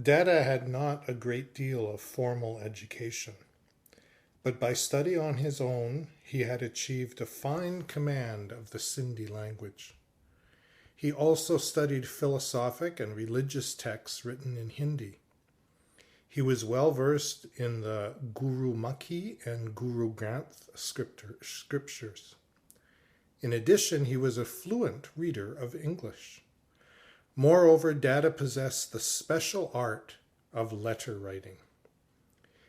Dada had not a great deal of formal education, but by study on his own, he had achieved a fine command of the Sindhi language. He also studied philosophic and religious texts written in Hindi. He was well versed in the Guru Mukhi and Guru Granth scriptures. In addition, he was a fluent reader of English. Moreover, Dada possessed the special art of letter writing.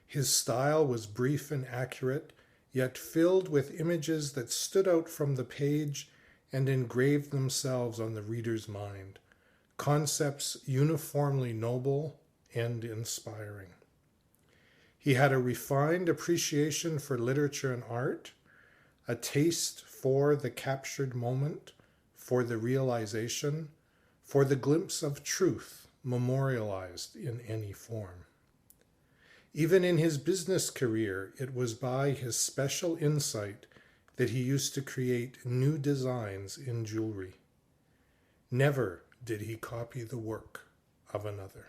His style was brief and accurate, yet filled with images that stood out from the page and engraved themselves on the reader's mind, concepts uniformly noble and inspiring. He had a refined appreciation for literature and art, a taste for the captured moment, for the realization, for the glimpse of truth memorialized in any form. Even in his business career, it was by his special insight that he used to create new designs in jewelry. Never did he copy the work of another.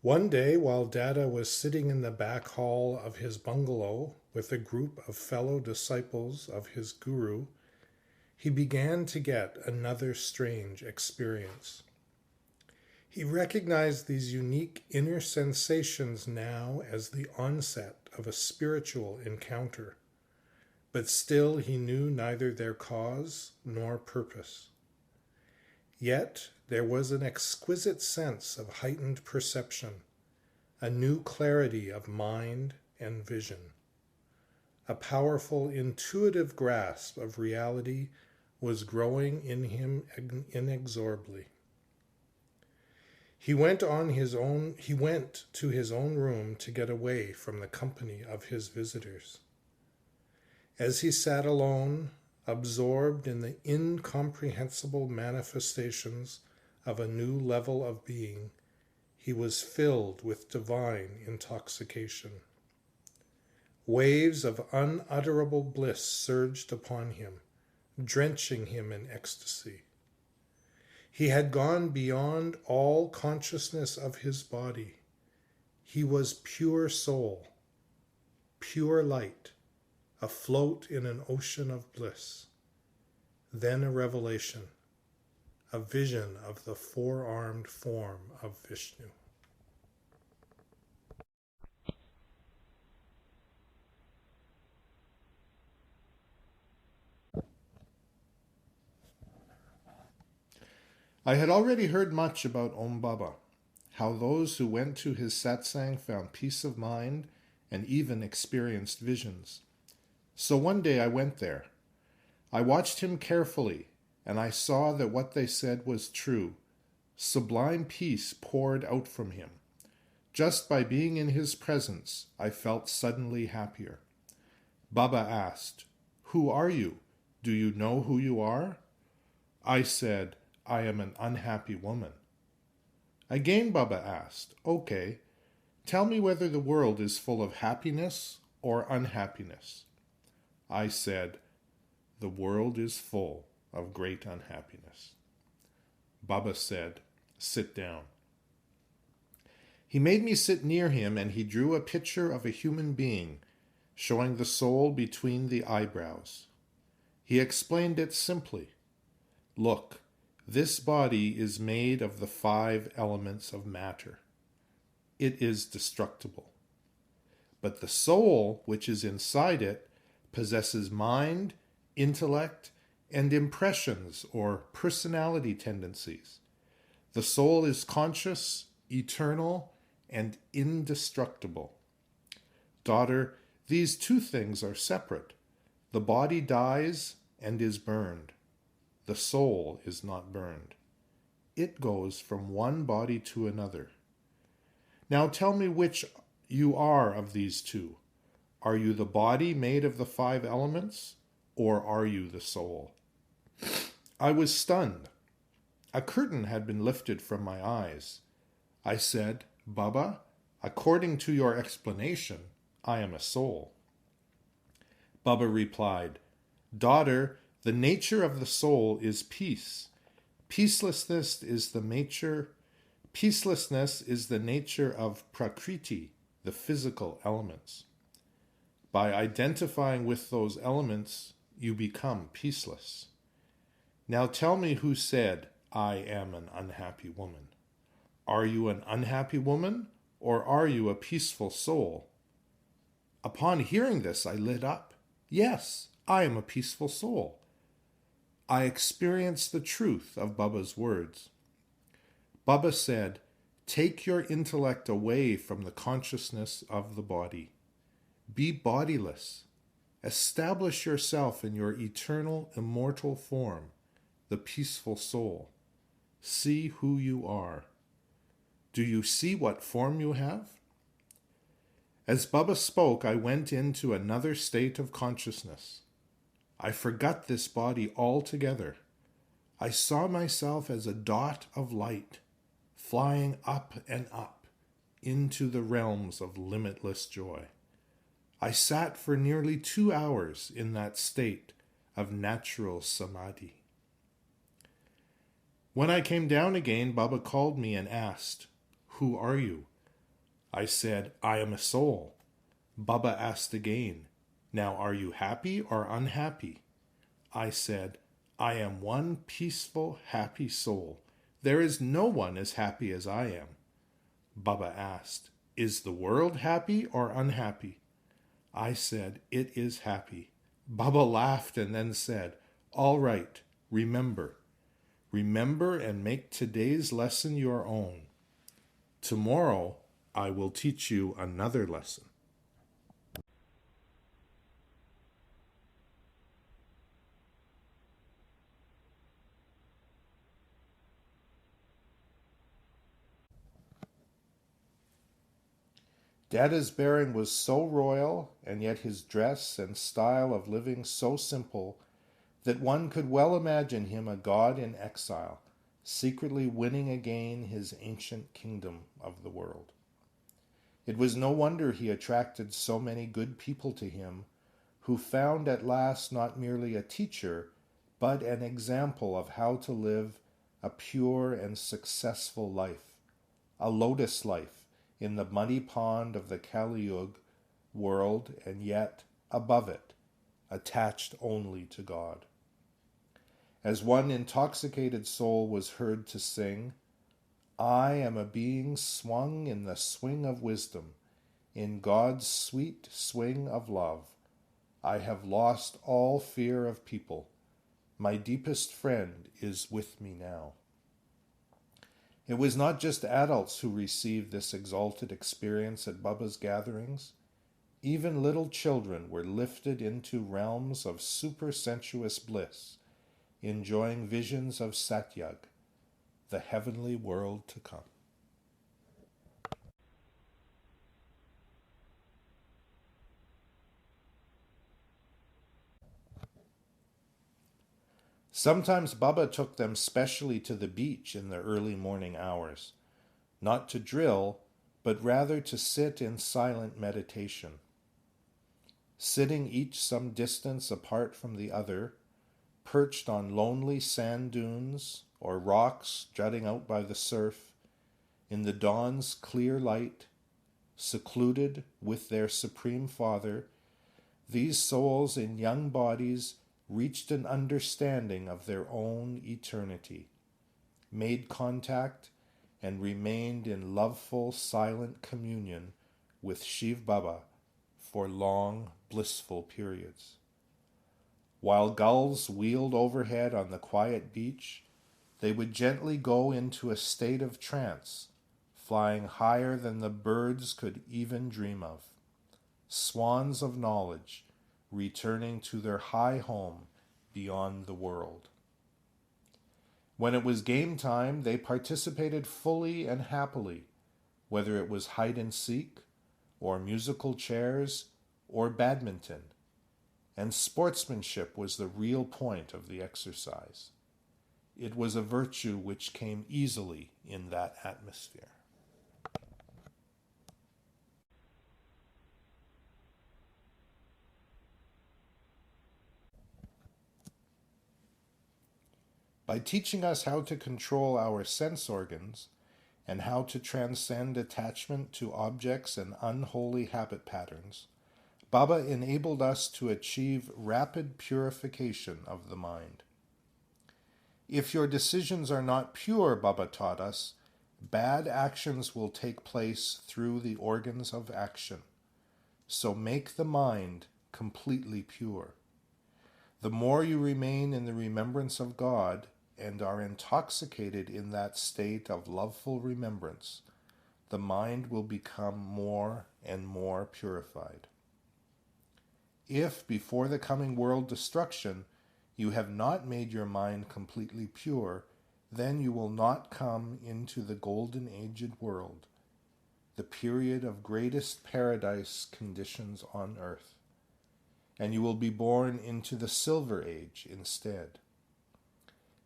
One day, while Dada was sitting in the back hall of his bungalow with a group of fellow disciples of his guru, he began to get another strange experience. He recognized these unique inner sensations now as the onset of a spiritual encounter, but still he knew neither their cause nor purpose. Yet there was an exquisite sense of heightened perception, a new clarity of mind and vision. A powerful intuitive grasp of reality was growing in him inexorably. He went to his own room to get away from the company of his visitors. As he sat alone, absorbed in the incomprehensible manifestations of a new level of being, he was filled with divine intoxication. Waves of unutterable bliss surged upon him, drenching him in ecstasy. He had gone beyond all consciousness of his body. He was pure soul, pure light, afloat in an ocean of bliss. Then a revelation, a vision of the four-armed form of Vishnu. I had already heard much about Om Baba, how those who went to his satsang found peace of mind and even experienced visions. So one day I went there. I watched him carefully, and I saw that what they said was true. Sublime peace poured out from him. Just by being in his presence, I felt suddenly happier. Baba asked, "Who are you? Do you know who you are?" I said, "I am an unhappy woman." Again Baba asked, "Okay, tell me whether the world is full of happiness or unhappiness." I said, "The world is full of great unhappiness." Baba said, "Sit down." He made me sit near him, and he drew a picture of a human being, showing the soul between the eyebrows. He explained it simply. Look, this body is made of the 5 elements of matter. It is destructible. But the soul, which is inside it, possesses mind, intellect, and impressions or personality tendencies. The soul is conscious, eternal, and indestructible. Daughter, these 2 things are separate. The body dies and is burned. The soul is not burned. It goes from one body to another. Now tell me which you are of these 2. Are you the body made of the 5 elements, or are you the soul? I was stunned. A curtain had been lifted from my eyes. I said, "Baba, according to your explanation, I am a soul." Baba replied, "Daughter, the nature of the soul is peace. Peacelessness is the nature of Prakriti, the physical elements. By identifying with those elements, you become peaceless. Now tell me who said, 'I am an unhappy woman.' Are you an unhappy woman, or are you a peaceful soul?" Upon hearing this, I lit up. Yes, I am a peaceful soul. I experienced the truth of Baba's words. Baba said, "Take your intellect away from the consciousness of the body. Be bodiless. Establish yourself in your eternal, immortal form, the peaceful soul. See who you are. Do you see what form you have?" As Baba spoke, I went into another state of consciousness. I forgot this body altogether. I saw myself as a dot of light, flying up and up into the realms of limitless joy. I sat for nearly 2 hours in that state of natural samadhi. When I came down again, Baba called me and asked, "Who are you?" I said, "I am a soul." Baba asked again, "Now are you happy or unhappy?" I said, "I am one peaceful, happy soul. There is no one as happy as I am." Baba asked, "Is the world happy or unhappy?" I said, "It is happy." Baba laughed and then said, "All right, remember. Remember and make today's lesson your own. Tomorrow I will teach you another lesson." Dada's bearing was so royal, and yet his dress and style of living so simple, that one could well imagine him a god in exile, secretly winning again his ancient kingdom of the world. It was no wonder he attracted so many good people to him, who found at last not merely a teacher, but an example of how to live a pure and successful life, a lotus life in the muddy pond of the Kali Yuga world, and yet, above it, attached only to God. As one intoxicated soul was heard to sing, "I am a being swung in the swing of wisdom, in God's sweet swing of love. I have lost all fear of people. My deepest friend is with me now." It was not just adults who received this exalted experience at Baba's gatherings. Even little children were lifted into realms of supersensuous bliss, enjoying visions of Satyug, the heavenly world to come. Sometimes Baba took them specially to the beach in the early morning hours, not to drill, but rather to sit in silent meditation. Sitting each some distance apart from the other, perched on lonely sand dunes or rocks jutting out by the surf, in the dawn's clear light, secluded with their Supreme Father, these souls in young bodies reached an understanding of their own eternity, made contact, and remained in loveful, silent communion with Shiv Baba for long, blissful periods. While gulls wheeled overhead on the quiet beach, they would gently go into a state of trance, flying higher than the birds could even dream of. Swans of knowledge, returning to their high home beyond the world. When it was game time, they participated fully and happily, whether it was hide and seek, or musical chairs, or badminton, and sportsmanship was the real point of the exercise. It was a virtue which came easily in that atmosphere. By teaching us how to control our sense organs and how to transcend attachment to objects and unholy habit patterns, Baba enabled us to achieve rapid purification of the mind. If your decisions are not pure, Baba taught us, bad actions will take place through the organs of action. So make the mind completely pure. The more you remain in the remembrance of God and are intoxicated in that state of loveful remembrance, the mind will become more and more purified. If, before the coming world destruction, you have not made your mind completely pure, then you will not come into the golden aged world, the period of greatest paradise conditions on earth, and you will be born into the silver age instead.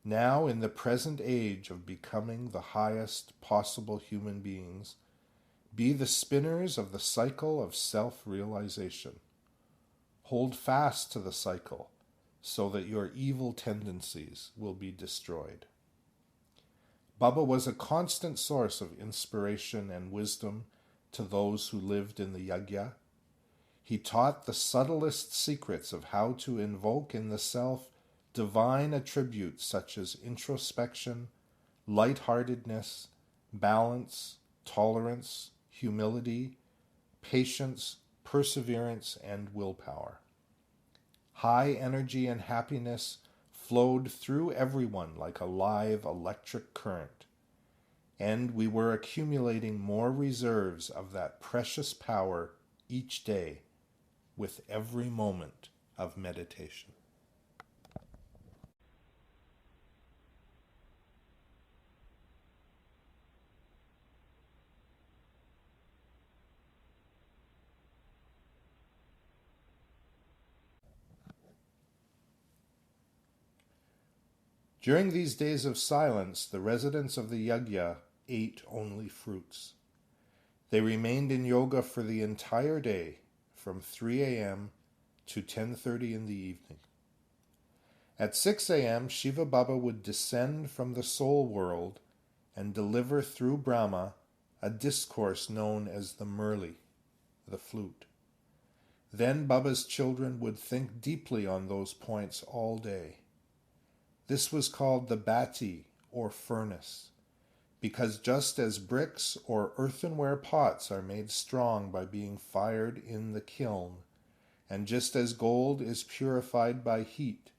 Now, in the present age of becoming the highest possible human beings, be the spinners of the cycle of self-realization. Hold fast to the cycle so that your evil tendencies will be destroyed. Baba was a constant source of inspiration and wisdom to those who lived in the yajna. He taught the subtlest secrets of how to invoke in the self divine attributes such as introspection, lightheartedness, balance, tolerance, humility, patience, perseverance, and willpower. High energy and happiness flowed through everyone like a live electric current, and we were accumulating more reserves of that precious power each day with every moment of meditation. During these days of silence, the residents of the yajna ate only fruits. They remained in yoga for the entire day, from 3 a.m. to 10:30 in the evening. At 6 a.m., Shiva Baba would descend from the soul world and deliver through Brahma a discourse known as the Murli, the flute. Then Baba's children would think deeply on those points all day. This was called the bati, or furnace, because just as bricks or earthenware pots are made strong by being fired in the kiln, and just as gold is purified by heat,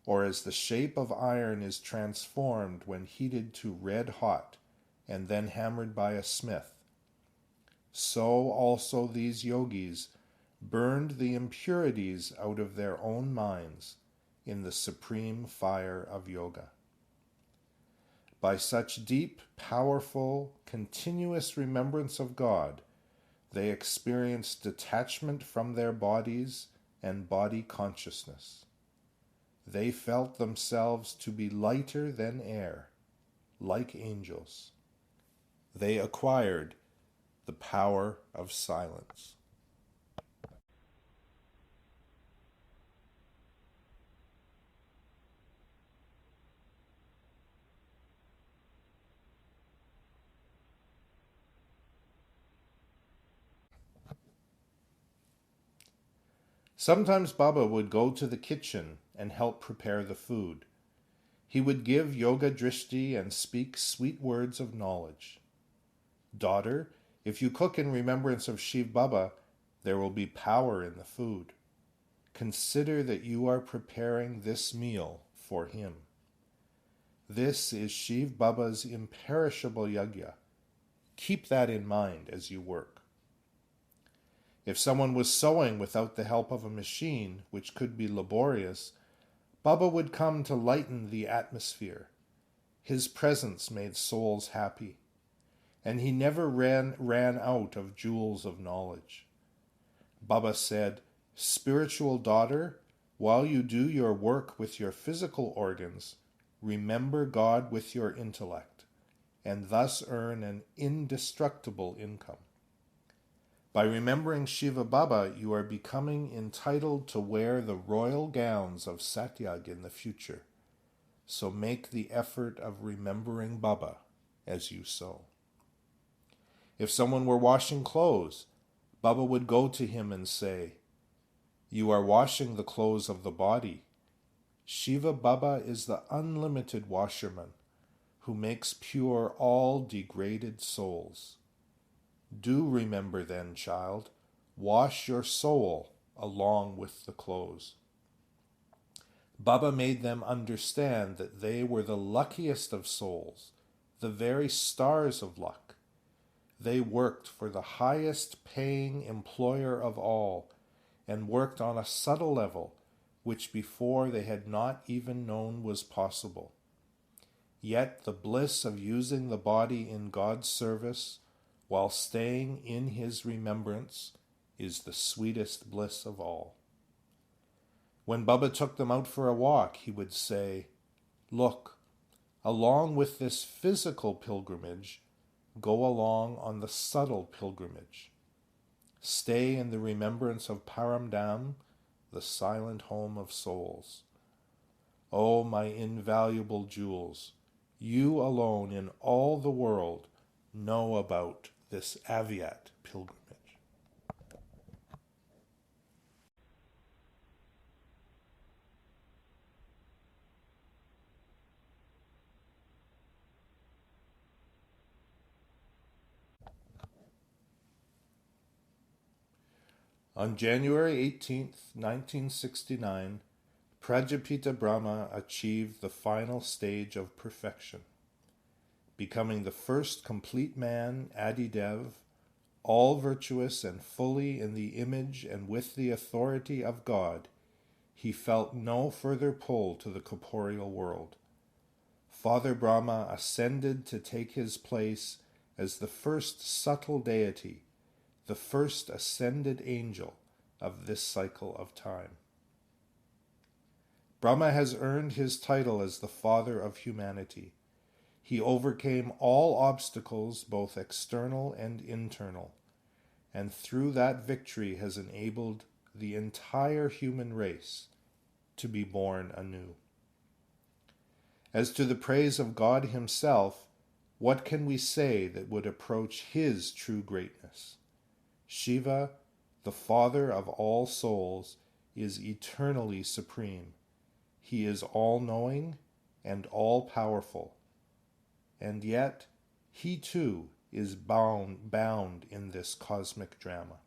or as the shape of iron is transformed when heated to red hot and then hammered by a smith, so also these yogis burned the impurities out of their own minds in the supreme fire of yoga. By such deep, powerful, continuous remembrance of God, they experienced detachment from their bodies and body consciousness. They felt themselves to be lighter than air, like angels. They acquired the power of silence. Sometimes Baba would go to the kitchen and help prepare the food. He would give yoga drishti and speak sweet words of knowledge. Daughter, if you cook in remembrance of Shiv Baba, there will be power in the food. Consider that you are preparing this meal for him. This is Shiv Baba's imperishable yajna. Keep that in mind as you work. If someone was sewing without the help of a machine, which could be laborious, Baba would come to lighten the atmosphere. His presence made souls happy, and he never ran out of jewels of knowledge. Baba said, "Spiritual daughter, while you do your work with your physical organs, remember God with your intellect, and thus earn an indestructible income. By remembering Shiva Baba, you are becoming entitled to wear the royal gowns of Satyag in the future. So make the effort of remembering Baba as you sow. If someone were washing clothes, Baba would go to him and say, "You are washing the clothes of the body. Shiva Baba is the unlimited washerman who makes pure all degraded souls. Do remember then, child, wash your soul along with the clothes." Baba made them understand that they were the luckiest of souls, the very stars of luck. They worked for the highest paying employer of all, and worked on a subtle level which before they had not even known was possible. Yet the bliss of using the body in God's service while staying in His remembrance is the sweetest bliss of all. When Baba took them out for a walk, he would say, "Look, along with this physical pilgrimage, go along on the subtle pilgrimage. Stay in the remembrance of Paramdam, the silent home of souls. Oh, my invaluable jewels, you alone in all the world know about this Avyat pilgrimage." On January 18th, 1969, Prajapita Brahma achieved the final stage of perfection. Becoming the first complete man, Adi Dev, all virtuous and fully in the image and with the authority of God, he felt no further pull to the corporeal world. Father Brahma ascended to take his place as the first subtle deity, the first ascended angel of this cycle of time. Brahma has earned his title as the father of humanity. He overcame all obstacles, both external and internal, and through that victory has enabled the entire human race to be born anew. As to the praise of God himself, what can we say that would approach his true greatness? Shiva, the Father of all souls, is eternally supreme. He is all-knowing and all-powerful, and yet he too is bound in this cosmic drama.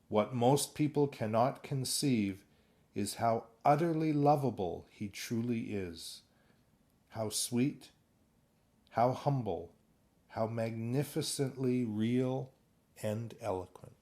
What most people cannot conceive is how utterly lovable he truly is, how sweet, how humble, how magnificently real and eloquent.